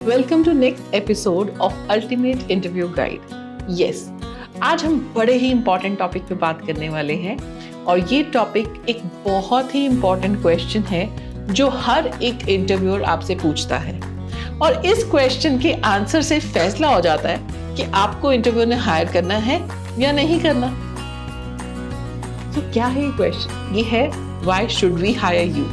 Welcome to next episode of ultimate interview guide. Yes, आज हम बड़े ही इंपॉर्टेंट टॉपिक पे बात करने वाले हैं और ये टॉपिक एक बहुत ही इंपॉर्टेंट क्वेश्चन है जो हर एक इंटरव्यूअर आपसे पूछता है और इस क्वेश्चन के आंसर से फैसला हो जाता है कि आपको इंटरव्यू ने हायर करना है या नहीं करना। तो क्या है ये क्वेश्चन? ये है why should we hire you.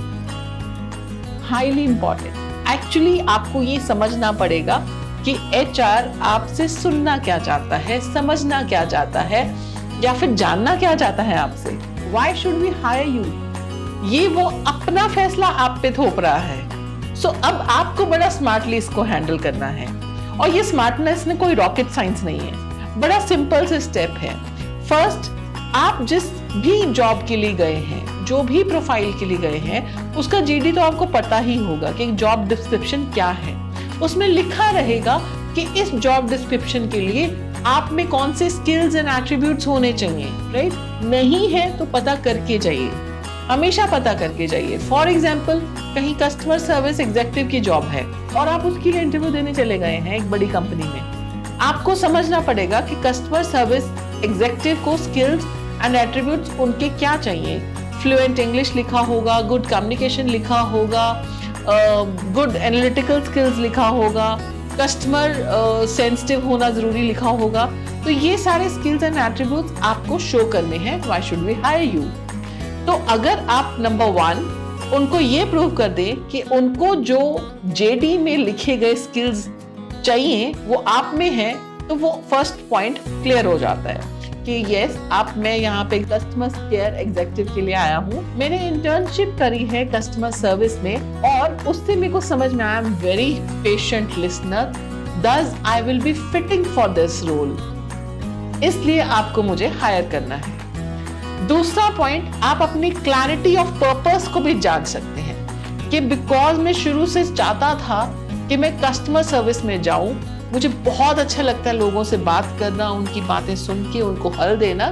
Highly important. Actually आपको ये समझना पड़ेगा कि एचआर आपसे सुनना क्या चाहता है, समझना क्या चाहता है या फिर जानना क्या चाहता है आपसे। Why should we hire you, ये वो अपना फैसला आप पे थोप रहा है। सो अब आपको बड़ा स्मार्टली इसको हैंडल करना है और ये स्मार्टनेस में कोई रॉकेट साइंस नहीं है, बड़ा सिंपल से स्टेप है। फर्स्ट, आप जिस भी जॉब के लिए गए हैं, जो भी प्रोफाइल के लिए गए हैं, उसका जीडी तो आपको पता ही होगा कि जॉब डिस्क्रिप्शन क्या है। उसमें लिखा रहेगा कि इस जॉब डिस्क्रिप्शन के लिए आप में कौन से स्किल्स एंड एट्रीब्यूट्स होने चाहिए, राइट? नहीं है तो पता करके जाइए, हमेशा पता करके जाइए। फॉर एग्जाम्पल, कहीं कस्टमर सर्विस एग्जीक्यूटिव की जॉब है और आप उसके लिए इंटरव्यू देने चले गए हैं एक बड़ी कंपनी में। आपको समझना पड़ेगा कि कस्टमर सर्विस एग्जीक्यूटिव को स्किल्स एंड एट्रीब्यूट्स उनके क्या चाहिए। फ्लुएंट इंग्लिश लिखा होगा, गुड कम्युनिकेशन लिखा होगा, गुड एनालिटिकल स्किल्स लिखा होगा, कस्टमर सेंसिटिव होना जरूरी लिखा होगा। तो ये सारे स्किल्स एंड एट्रीब्यूट्स आपको शो करने हैं why should we hire you. तो अगर आप नंबर 1 उनको ये प्रूव कर दें कि उनको जो जेडी में लिखे गए स्किल्स चाहिए वो आप में है, तो वो फर्स्ट पॉइंट क्लियर हो जाता है कि यस, मैं यहाँ पे कस्टमर केयर एग्जीक्यूटिव के लिए आया हूँ, मैंने इंटर्नशिप करी है कस्टमर सर्विस में और उससे मेरे को समझ में आया, I am very patient listener, thus I will be fitting for this role, इसलिए आपको मुझे हायर करना है। दूसरा पॉइंट, आप अपनी क्लैरिटी ऑफ पर्पस को भी जान सकते हैं कि बिकॉज मैं शुरू से चाहता था कि मैं कस्टमर सर्विस में जाऊं, मुझे बहुत अच्छा लगता है लोगों से बात करना, उनकी बातें सुन के उनको हल देना।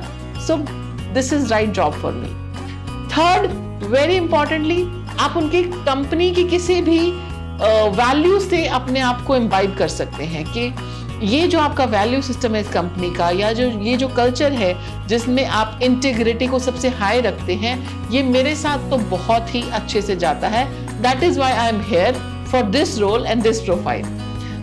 So this is right job for me. Third, very importantly, आप उनकी कंपनी की किसी भी वैल्यू से अपने आप को इम्बाइब कर सकते हैं कि ये जो आपका वैल्यू सिस्टम है इस कंपनी का, या ये जो कल्चर है जिसमें आप इंटीग्रिटी को सबसे हाई रखते हैं, ये मेरे साथ तो बहुत ही अच्छे से जाता है। That is why I am here for this role and this profile.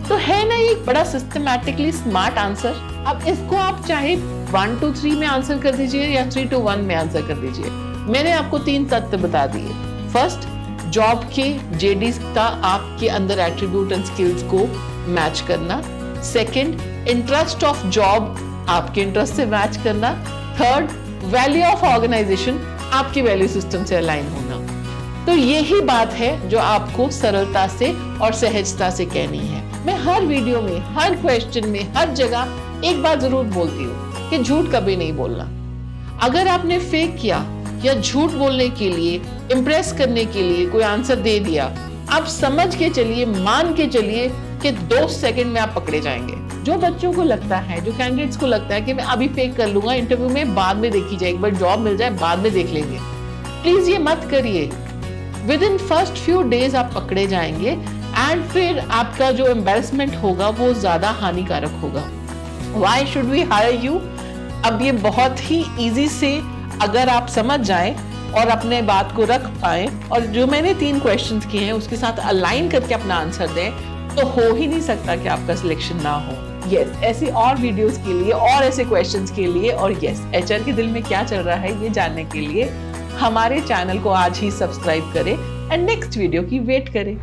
तो है ना एक बड़ा सिस्टमैटिकली स्मार्ट आंसर। अब इसको आप चाहे 1 to 3 में आंसर कर दीजिए या 3 to 1 में आंसर कर दीजिए। मैंने आपको 3 तथ्य बता दिए। फर्स्ट, जॉब के जेडीज का आपके अंदर एट्रीब्यूट एंड स्किल्स को मैच करना। सेकंड, इंटरेस्ट ऑफ जॉब आपके इंटरेस्ट से मैच करना। थर्ड, वैल्यू ऑफ ऑर्गेनाइजेशन आपके वैल्यू सिस्टम से अलाइन होना। तो यही बात है जो आपको सरलता से और सहजता से कहनी है। मैं हर वीडियो में, हर क्वेश्चन में, हर जगह एक बात जरूर बोलती हूँ कि झूठ कभी नहीं बोलना। अगर आपने फेक किया या झूठ बोलने के लिए, इम्प्रेस करने के लिए कोई आंसर दे दिया, आप समझ के चलिए, मान के चलिए कि 2 सेकंड में आप पकड़े जाएंगे। जो बच्चों को लगता है, जो कैंडिडेट्स को लगता है कि मैं अभी फेक कर लूंगा, इंटरव्यू में बाद में देखी जाए, एक बार जॉब मिल जाए बाद में देख लेंगे, प्लीज ये मत करिए। With in first few days आप पकड़े जाएंगे एंड फिर आपका जो एम्बैरेसमेंट होगा वो ज्यादा हानिकारक होगा। Why should we hire you, अब ये बहुत ही इजी से अगर आप समझ जाएं और अपने बात को रख पाए और जो मैंने 3 क्वेश्चंस किए हैं उसके साथ अलाइन करके अपना आंसर दें, तो हो ही नहीं सकता कि आपका सिलेक्शन ना हो। यस, ऐसी और वीडियोस के लिए और ऐसे क्वेश्चंस के लिए और यस, एचआर के दिल में क्या चल रहा है ये जानने के लिए हमारे चैनल को आज ही सब्सक्राइब करें एंड नेक्स्ट वीडियो की वेट करें।